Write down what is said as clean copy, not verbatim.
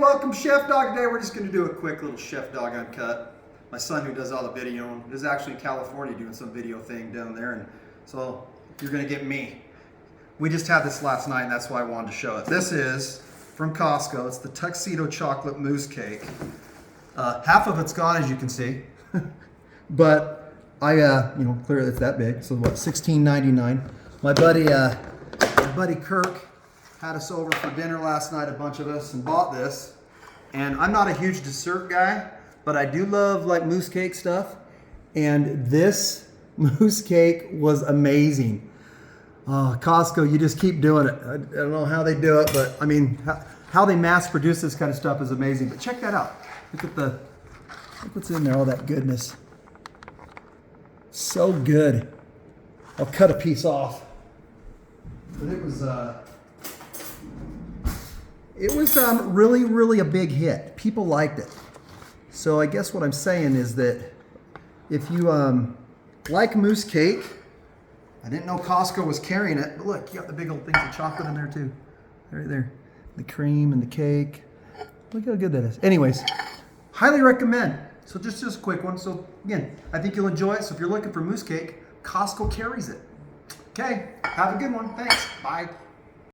welcome Chef Dawg. Today we're just going to do a quick little Chef Dawg Uncut. My son, who does all the video, is actually in California doing some video thing down there, and so you're going to get me. We just had this last night, and that's why I wanted to show it. This is from Costco. It's the Tuxedo chocolate mousse cake. Half of it's gone, as you can see, but clearly it's that big. So what, $16.99. My buddy Kirk had us over for dinner last night, a bunch of us, and bought this. And I'm not a huge dessert guy, but I do love like mousse cake stuff. And this mousse cake was amazing. Costco, you just keep doing it. I don't know how they do it, but I mean, how they mass produce this kind of stuff is amazing. But check that out. Look what's in there, all that goodness. So good. I'll cut a piece off. But it was really, really a big hit. People liked it. So I guess what I'm saying is that if you like mousse cake, I didn't know Costco was carrying it, but look, you got the big old things of chocolate in there too. Right there. The cream and the cake. Look how good that is. Anyways, highly recommend. So just a quick one. So again, I think you'll enjoy it. So if you're looking for mousse cake, Costco carries it. Okay, have a good one. Thanks. Bye.